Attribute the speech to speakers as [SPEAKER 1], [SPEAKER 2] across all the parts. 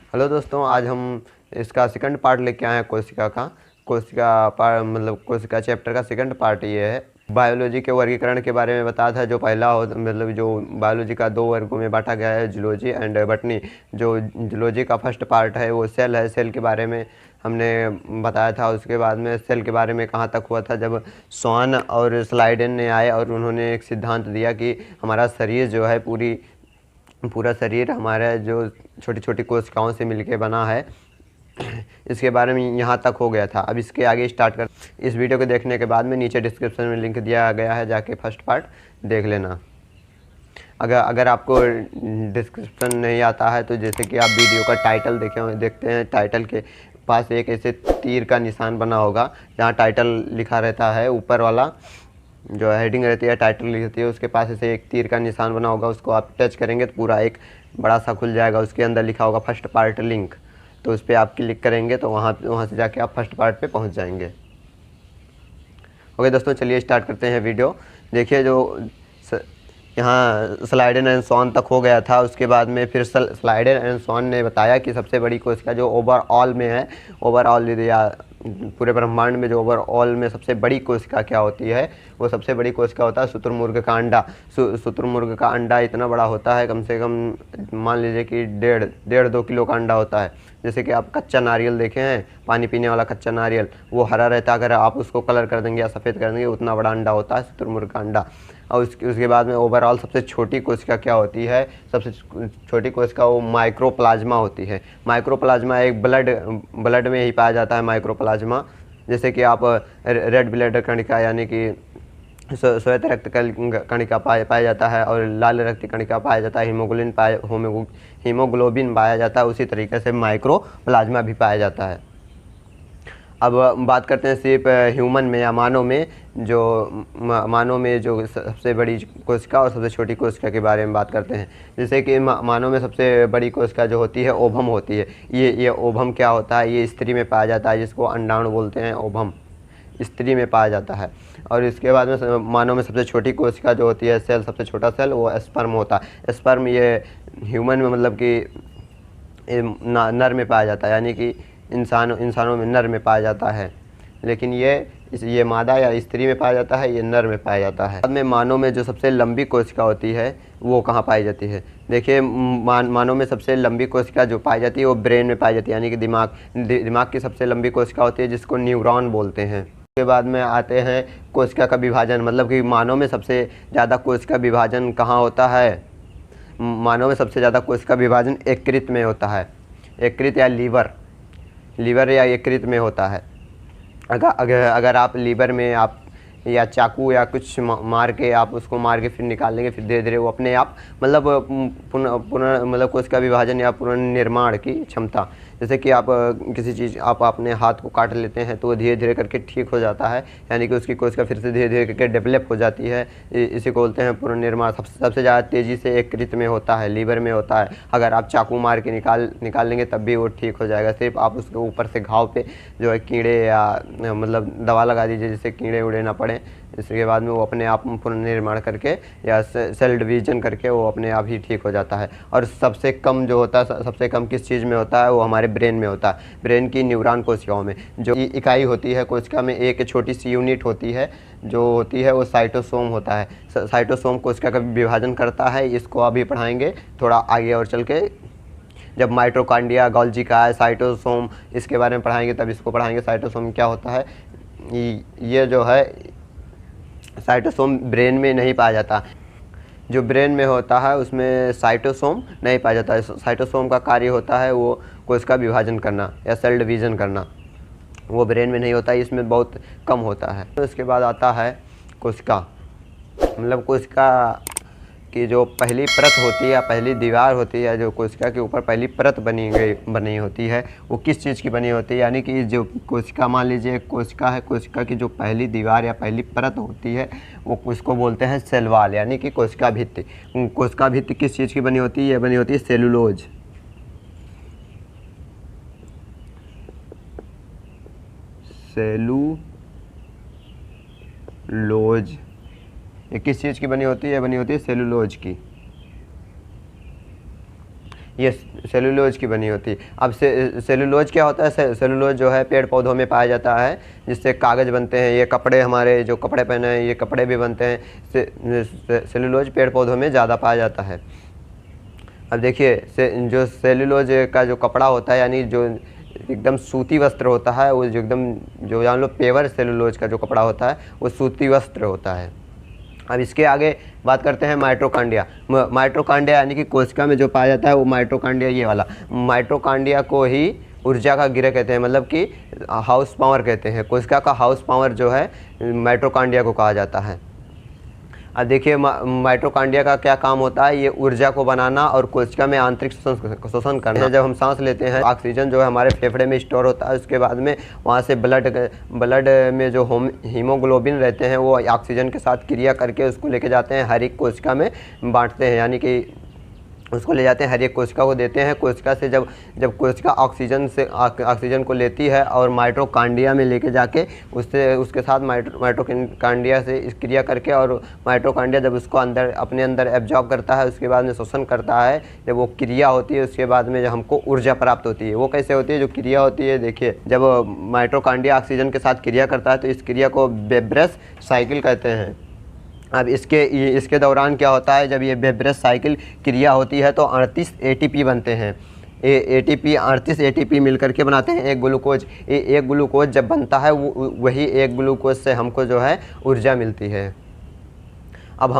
[SPEAKER 1] Hello दोस्तों, आज हम इसका सेकंड पार्ट लेके आए हैं कोशिका का। कोशिका चैप्टर का सेकंड पार्ट ये है। बायोलॉजी के वर्गीकरण के बारे में बताया था। जो पहला हो जो बायोलॉजी का दो वर्गों में बांटा गया है, जूलॉजी एंड बॉटनी। जो जूलॉजी का फर्स्ट पार्ट है वो सेल है। सेल के बारे में हमने बताया था। उसके बाद में सेल के बारे में कहाँ तक हुआ था, जब स्वान और स्लाइडेन ने आए और उन्होंने एक सिद्धांत दिया कि हमारा शरीर जो है पूरा शरीर हमारा जो छोटी छोटी कोशिकाओं से मिलके बना है। इसके बारे में यहाँ तक हो गया था। अब इसके आगे स्टार्ट कर। इस वीडियो को देखने के बाद में नीचे डिस्क्रिप्शन में लिंक दिया गया है, जाके फर्स्ट पार्ट देख लेना। अगर आपको डिस्क्रिप्शन नहीं आता है तो जैसे कि आप वीडियो का टाइटल देखते हैं। टाइटल के पास एक ऐसे तीर का निशान बना होगा, जहाँ टाइटल लिखा रहता है। ऊपर वाला जो हेडिंग रहती है, टाइटल लिखती है, उसके पास ऐसे एक तीर का निशान बना होगा। उसको आप टच करेंगे तो पूरा एक बड़ा सा खुल जाएगा। उसके अंदर लिखा होगा फर्स्ट पार्ट लिंक। तो उस पर आप क्लिक करेंगे तो वहाँ से जाके आप फर्स्ट पार्ट पे पहुँच जाएंगे। ओके दोस्तों, चलिए स्टार्ट करते हैं वीडियो। देखिए, जो यहाँ स्लाइडेन एंड स्वान तक हो गया था। उसके बाद में फिर स्लाइडेन एंड स्वान ने बताया कि सबसे बड़ी कोशिका जो ओवरऑल में है, ओवरऑल या पूरे ब्रह्मांड में जो ओवरऑल में सबसे बड़ी कोशिका क्या होती है, वो सबसे बड़ी कोशिका होता है शुतुरमुर्ग का अंडा। शुतुरमुर्ग का अंडा इतना बड़ा होता है, कम से कम मान लीजिए कि 1.5-2 किलो का अंडा होता है। जैसे कि आप कच्चा नारियल देखे हैं, पानी पीने वाला कच्चा नारियल, वो हरा रहता है। अगर आप उसको कलर कर देंगे या सफ़ेद कर देंगे, उतना बड़ा अंडा होता है शुतुरमुर्ग का अंडा। और उसके बाद में ओवरऑल सबसे छोटी कोशिका क्या होती है? सबसे छोटी कोशिका वो माइक्रोप्लाज्मा होती है। माइक्रोप्लाज्मा एक ब्लड में ही पाया जाता है माइक्रोप्लाज्मा। जैसे कि आप रेड ब्लड कणिका यानी कि श्वेत रक्त कणिका पाया जाता है, और लाल रक्त कणिका पाया जाता है, हीमोग्लोबिन पाया जाता है। उसी तरीके से माइक्रोप्लाज्मा भी पाया जाता है। अब बात करते हैं सिर्फ ह्यूमन में या मानव में। मानव में जो सबसे बड़ी कोशिका और सबसे छोटी कोशिका के बारे में बात करते हैं। जैसे कि मानव में सबसे बड़ी कोशिका जो होती है ओभम होती है। ये ओभम क्या होता है? ये स्त्री में पाया जाता है, जिसको अंडाणु बोलते हैं। ओभम स्त्री में पाया जाता है। और इसके बाद में मानव में सबसे छोटी कोशिका जो होती है, सेल, सबसे छोटा सेल, वो स्पर्म होता है। स्पर्म ये ह्यूमन में मतलब कि नर में पाया जाता है, यानी कि इंसानों में नर में पाया जाता है। लेकिन ये मादा या स्त्री में पाया जाता है, ये नर में पाया जाता है। बाद में मानव में जो सबसे लंबी कोशिका होती है वो कहाँ पाई जाती है? देखिए, मानव में सबसे लंबी कोशिका जो पाई जाती है वो ब्रेन में पाई जाती है, यानी कि दिमाग की सबसे लंबी कोशिका होती है, जिसको न्यूरॉन बोलते हैं। उसके बाद में आते हैं कोशिका का विभाजन। मतलब कि मानव में सबसे ज़्यादा कोशिका विभाजन कहाँ होता है? मानव में सबसे ज़्यादा कोशिका विभाजन यकृत में होता है। यकृत या लीवर या यकृत में होता है। अगर आप लीवर में आप या चाकू या कुछ मार के फिर निकाल लेंगे, फिर धीरे धीरे वो अपने आप मतलब पुनः मतलब कोशिका विभाजन या पुनर्निर्माण की क्षमता। जैसे कि आप किसी चीज़ आप अपने हाथ को काट लेते हैं तो वो धीरे धीरे करके ठीक हो जाता है, यानी कि उसकी कोशिका फिर से धीरे धीरे करके डेवलप हो जाती है। इसी को बोलते हैं पुनर्निर्माण। सबसे ज़्यादा तेज़ी से यकृत में होता है, लीवर में होता है। अगर आप चाकू मार के निकाल लेंगे तब भी वो ठीक हो जाएगा। सिर्फ आप उसके ऊपर से घाव पे जो है कीड़े या मतलब दवा लगा दीजिए, जिससे कीड़े उड़े ना पड़े। इसके बाद में वो अपने आप पुनर्निर्माण करके या सेल डिवीजन करके वो अपने आप ही ठीक हो जाता है। और सबसे कम जो होता है, सबसे कम किस चीज़ में होता है? वो हमारे ब्रेन में होता है। ब्रेन की न्यूरॉन कोशिकाओं में जो इकाई होती है कोशिका में, एक छोटी सी यूनिट होती है जो होती है वो साइटोसोम होता है। साइटोसोम कोशिका का विभाजन करता है। इसको अभी पढ़ाएंगे थोड़ा आगे और चल के, जब माइटोकॉन्ड्रिया, गोल्जी का है, साइटोसोम, इसके बारे में पढ़ाएंगे तब इसको पढ़ाएंगे साइटोसोम क्या होता है। ये जो है साइटोसोम ब्रेन में नहीं पाया जाता। जो ब्रेन में होता है उसमें साइटोसोम नहीं पाया जाता है। साइटोसोम का कार्य होता है वो कोशिका विभाजन करना या सेल डिवीज़न करना, वो ब्रेन में नहीं होता है, इसमें बहुत कम होता है। तो इसके बाद आता है कोशिका। मतलब कोशिका की जो पहली परत होती है या पहली दीवार होती है, जो कोशिका के ऊपर पहली परत बनी होती है, वो किस चीज़ की बनी होती है? यानी कि जो कोशिका, मान लीजिए कोशिका है, कोशिका की जो पहली दीवार या पहली परत होती है वो उसको बोलते हैं सेल वॉल, यानी कि कोशिका भित्ति। कोशिका भित्ति किस चीज़ की बनी होती है? ये बनी होती है सेलुलोज। सेलुलोज ये किस चीज़ की बनी होती है? बनी होती है सेलुलोज की। ये सेलुलोज की बनी होती है। अब सेलुलोज क्या होता है? सेलुलोज जो है पेड़ पौधों में पाया जाता है, जिससे कागज़ बनते हैं। ये कपड़े, हमारे जो कपड़े पहने हैं ये कपड़े भी बनते हैं। सेलुलोज पेड़ पौधों में ज़्यादा पाया जाता है। अब देखिए जो सेलुलोज का जो कपड़ा होता है, यानी जो एकदम सूती वस्त्र होता है, वो जो एकदम जो जान लो पेवर सेलुलोज का जो कपड़ा होता है वो सूती वस्त्र होता है। अब इसके आगे बात करते हैं माइटोकॉन्ड्रिया। माइटोकॉन्ड्रिया यानी कि कोशिका में जो पाया जाता है वो माइटोकॉन्ड्रिया, ये वाला माइटोकॉन्ड्रिया को ही ऊर्जा का गिरह कहते हैं, मतलब कि हाउस पावर कहते हैं। कोशिका का हाउस पावर जो है माइटोकॉन्ड्रिया को कहा जाता है। अब देखिए माइटोकॉन्ड्रिया का क्या काम होता है? ये ऊर्जा को बनाना और कोशिका में आंतरिक शोषण करना। जब हम सांस लेते हैं ऑक्सीजन जो है हमारे फेफड़े में स्टोर होता है, उसके बाद में वहाँ से ब्लड में जो हीमोग्लोबिन रहते हैं वो ऑक्सीजन के साथ क्रिया करके उसको लेके जाते हैं, हर एक कोशिका में बांटते हैं, यानी कि उसको ले जाते हैं, हर एक कोशिका को देते हैं। कोशिका से जब कोशिका ऑक्सीजन को लेती है और माइटोकॉन्ड्रिया में लेके जाके उसके साथ माइटोकॉन्ड्रिया से क्रिया करके, और माइटोकॉन्ड्रिया जब उसको अपने अंदर एब्जॉर्ब करता है, उसके बाद में शोषण करता है, जब वो क्रिया होती है उसके बाद में जब हमको ऊर्जा प्राप्त होती है। वो कैसे होती है? जो क्रिया होती है, देखिए जब माइटोकॉन्ड्रिया ऑक्सीजन के साथ क्रिया करता है तो इस क्रिया को वेब्रेस साइकिल कहते हैं। अब इसके दौरान क्या होता है? जब ये वेब्रेस साइकिल क्रिया होती है तो 38 ATP बनते हैं। ATP 38 ATP मिलकर के बनाते हैं एक ग्लूकोज। एक ग्लूकोज जब बनता है वही एक ग्लूकोज से हमको जो है ऊर्जा मिलती है। अब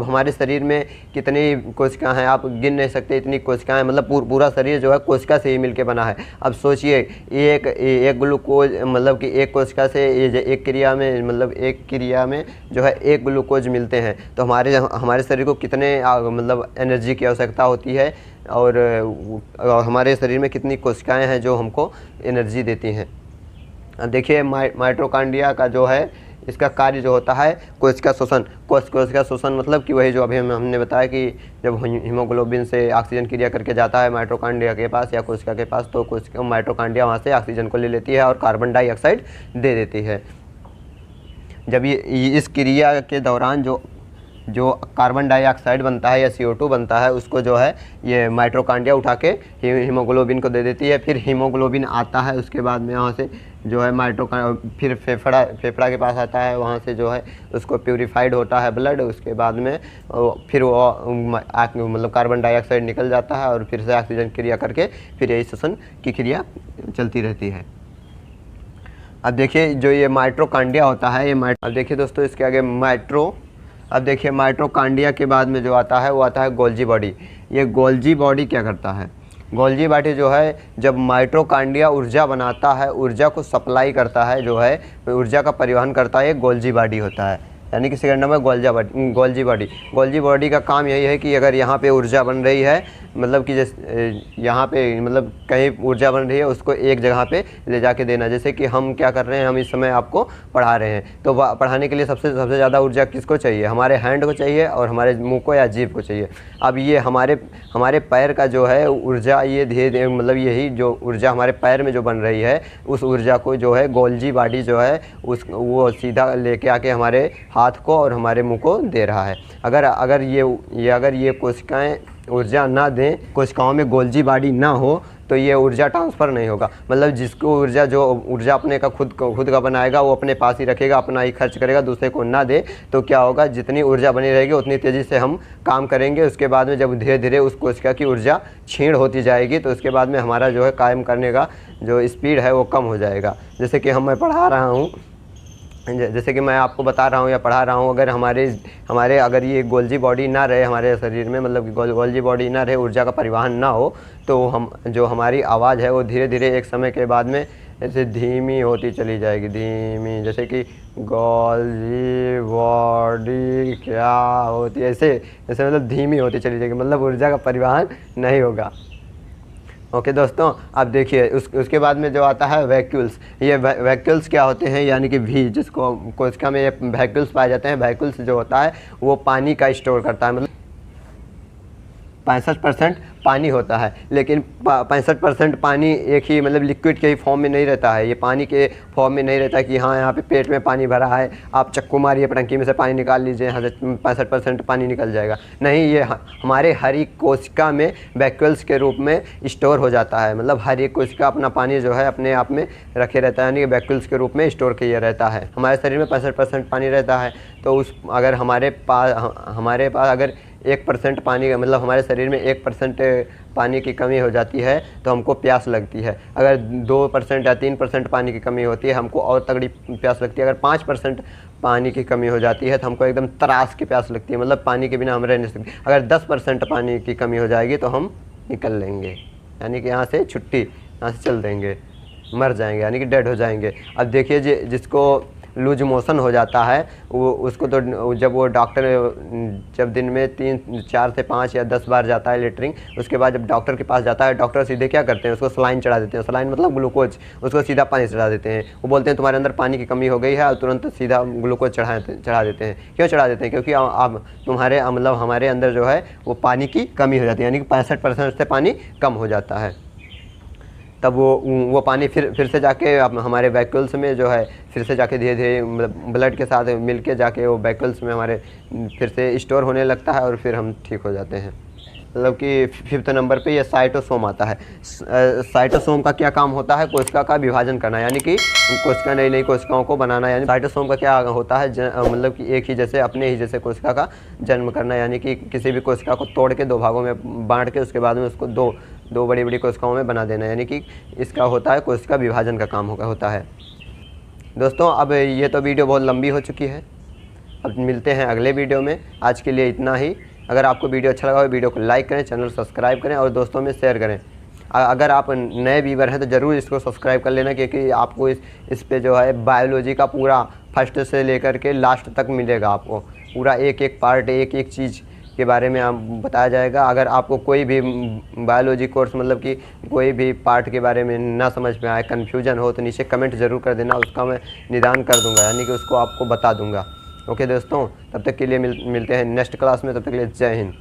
[SPEAKER 1] हमारे शरीर में कितनी कोशिकाएं हैं आप गिन नहीं सकते, इतनी कोशिकाएं, मतलब पूरा शरीर जो है कोशिका से ही मिलके बना है। अब सोचिए एक ग्लूकोज, मतलब कि एक कोशिका से एक क्रिया में, मतलब एक क्रिया में जो है एक ग्लूकोज मिलते हैं, तो हमारे शरीर को कितने मतलब एनर्जी की आवश्यकता होती है, और हमारे शरीर में कितनी कोशिकाएँ हैं जो हमको एनर्जी देती हैं। देखिए माइटोकॉन्ड्रिया का जो है इसका कार्य जो होता है कोशिका शोषण। कोशिका शोषण मतलब कि वही जो अभी हमने बताया कि जब हीमोग्लोबिन से ऑक्सीजन क्रिया करके जाता है माइटोकॉन्ड्रिया के पास या कोशिका के पास, तो कोशिका माइटोकॉन्ड्रिया वहाँ से ऑक्सीजन को ले लेती है और कार्बन डाइऑक्साइड दे देती है। जब ये इस क्रिया के दौरान जो कार्बन डाइऑक्साइड बनता है या CO2 बनता है, उसको जो है ये माइटोकॉन्ड्रिया उठा के हीमोग्लोबिन को दे देती है। फिर हीमोग्लोबिन आता है, उसके बाद में वहाँ से जो है फिर फेफड़ा के पास आता है, वहाँ से जो है उसको प्यूरिफाइड होता है ब्लड, उसके बाद में फिर वो मतलब कार्बन डाइऑक्साइड निकल जाता है और फिर से ऑक्सीजन क्रिया करके फिर यही श्वसन की क्रिया चलती रहती है। अब देखिए जो ये माइटोकॉन्ड्रिया होता है, अब देखिए दोस्तों इसके आगे अब देखिए माइटोकॉन्ड्रिया के बाद में जो आता है वो आता है गोल्जी बॉडी। ये गोल्जी बॉडी क्या करता है? गोल्जी बॉडी जो है जब माइटोकॉन्ड्रिया ऊर्जा बनाता है, ऊर्जा को सप्लाई करता है, जो है ऊर्जा का परिवहन करता है, ये गोल्जी बॉडी होता है। यानी कि सेकंड नंबर गोल्जी बॉडी का काम यही है कि अगर यहाँ पे ऊर्जा बन रही है, मतलब कि जैसे यहाँ पे मतलब कहीं ऊर्जा बन रही है उसको एक जगह पे ले जाके देना। जैसे कि हम क्या कर रहे हैं, हम इस समय आपको पढ़ा रहे हैं, तो पढ़ाने के लिए सबसे ज़्यादा ऊर्जा किसको चाहिए? हमारे हैंड को चाहिए और हमारे मुँह को या जीभ को चाहिए। अब ये हमारे पैर का जो है ऊर्जा, ये धीरे धीरे मतलब यही जो ऊर्जा हमारे पैर में जो बन रही है, उस ऊर्जा को जो है गोल्जी बॉडी जो है वो सीधा लेके आके हमारे हाथ को और हमारे मुंह को दे रहा है। अगर ये कोशिकाएं ऊर्जा ना दें, कोशिकाओं में गोल्जी बॉडी ना हो, तो ये ऊर्जा ट्रांसफ़र नहीं होगा। मतलब जिसको ऊर्जा अपने का खुद का बनाएगा वो अपने पास ही रखेगा, अपना ही खर्च करेगा, दूसरे को ना दे, तो क्या होगा? जितनी ऊर्जा बनी रहेगी उतनी तेज़ी से हम काम करेंगे। उसके बाद में जब धीरे धीरे उस कोशिका की ऊर्जा क्षीण होती जाएगी, तो उसके बाद में हमारा जो है कायम करने का जो स्पीड है वो कम हो जाएगा। जैसे कि मैं पढ़ा रहा हूँ, जैसे कि मैं आपको बता रहा हूँ या पढ़ा रहा हूँ, अगर हमारे अगर ये गोल्जी बॉडी ना रहे हमारे शरीर में, मतलब कि गोल्जी बॉडी ना रहे, ऊर्जा का परिवहन ना हो, तो हमारी आवाज़ है वो धीरे धीरे एक समय के बाद में ऐसे धीमी होती चली जाएगी, धीमी, जैसे कि गोल्जी बॉडी क्या होती है, ऐसे मतलब धीमी होती चली जाएगी, मतलब ऊर्जा का परिवहन नहीं होगा। ओके दोस्तों, अब देखिए उसके बाद में जो आता है वैक्यूल्स। ये वैक्यूल्स क्या होते हैं? यानी कि जिसको कोशिका में ये वैक्यूल्स पाए जाते हैं। वैक्यूल्स जो होता है वो पानी का स्टोर करता है, मतलब 65% पानी होता है, लेकिन 65% पानी एक ही मतलब लिक्विड के ही फॉर्म में नहीं रहता है। ये पानी के फॉर्म में नहीं रहता कि हाँ यहाँ पे पेट में पानी भरा है, आप चक्कू मारिए टंकी में से पानी निकाल लीजिए, यहाँ से 65% पानी निकल जाएगा। नहीं, ये हमारे हर एक कोशिका में वैक्यूल्स के रूप में स्टोर हो जाता है। मतलब हर एक कोशिका अपना पानी जो है अपने आप में रखे रहता है, यानी कि वैक्यूल्स के रूप में स्टोर किया रहता है। हमारे शरीर में 65% पानी रहता है, तो अगर हमारे पास अगर 1% पानी का मतलब हमारे शरीर में 1% पानी की कमी हो जाती है तो हमको प्यास लगती है। अगर 2% या 3% पानी की कमी होती है हमको और तगड़ी प्यास लगती है। अगर 5% पानी की कमी हो जाती है तो हमको एकदम त्रास की प्यास लगती है, मतलब पानी के बिना हम रह नहीं सकते। अगर 10% पानी की कमी हो जाएगी तो हम निकल लेंगे, यानी कि यहाँ से छुट्टी, यहाँ से चल देंगे, मर जाएंगे, यानी कि डेड हो जाएंगे। अब देखिए जिसको लूज मोशन हो जाता है वो उसको तो जब वो डॉक्टर जब दिन में 4 से 5 या 10 बार जाता है लेटरिंग, उसके बाद जब डॉक्टर के पास जाता है, डॉक्टर सीधे क्या करते हैं, उसको सलाइन चढ़ा देते हैं। सलाइन मतलब ग्लूकोज, उसको सीधा पानी चढ़ा देते हैं। वो बोलते हैं तुम्हारे अंदर पानी की कमी हो गई है, और तुरंत सीधा ग्लूकोज चढ़ा देते हैं। क्यों चढ़ा देते हैं? क्योंकि अब तुम्हारे मतलब हमारे अंदर जो है वो पानी की कमी हो जाती है, यानी कि 65% से पानी कम हो जाता है। तब वो पानी फिर से जाके हमारे वैक्यूल्स में जो है फिर से जाके धीरे धीरे ब्लड के साथ मिल के जाके वो वैक्यूल्स में हमारे फिर से स्टोर होने लगता है और फिर हम ठीक हो जाते हैं। मतलब कि 5th नंबर पे ये साइटोसोम आता है। साइटोसोम का क्या काम होता है? कोशिका का विभाजन करना, यानी कि कोशिका नई नई कोशिकाओं को बनाना। यानी साइटोसोम का क्या होता है? मतलब कि एक ही जैसे अपने ही जैसे कोशिका का जन्म करना, यानी कि किसी भी कोशिका को तोड़ के 2 भागों में बांट के उसके बाद में उसको दो बड़ी बड़ी कोशिकाओं में बना देना, यानी कि इसका होता है कोशिका विभाजन का काम होता है। दोस्तों अब ये तो वीडियो बहुत लंबी हो चुकी है, अब मिलते हैं अगले वीडियो में। आज के लिए इतना ही। अगर आपको वीडियो अच्छा लगा हो वीडियो को लाइक करें, चैनल सब्सक्राइब करें और दोस्तों में शेयर करें। अगर आप नए व्यूअर हैं तो ज़रूर इसको सब्सक्राइब कर लेना, क्योंकि आपको इस पे जो है बायोलॉजी का पूरा फर्स्ट से लेकर के लास्ट तक मिलेगा। आपको पूरा एक एक पार्ट, एक एक चीज़ के बारे में आप बताया जाएगा। अगर आपको कोई भी बायोलॉजी कोर्स मतलब कि कोई भी पार्ट के बारे में ना समझ में आए, कन्फ्यूजन हो, तो नीचे कमेंट ज़रूर कर देना, उसका मैं निदान कर दूंगा, यानी कि उसको आपको बता दूंगा। ओके दोस्तों, तब तक के लिए मिलते हैं नेक्स्ट क्लास में। तब तक के लिए जय हिंद।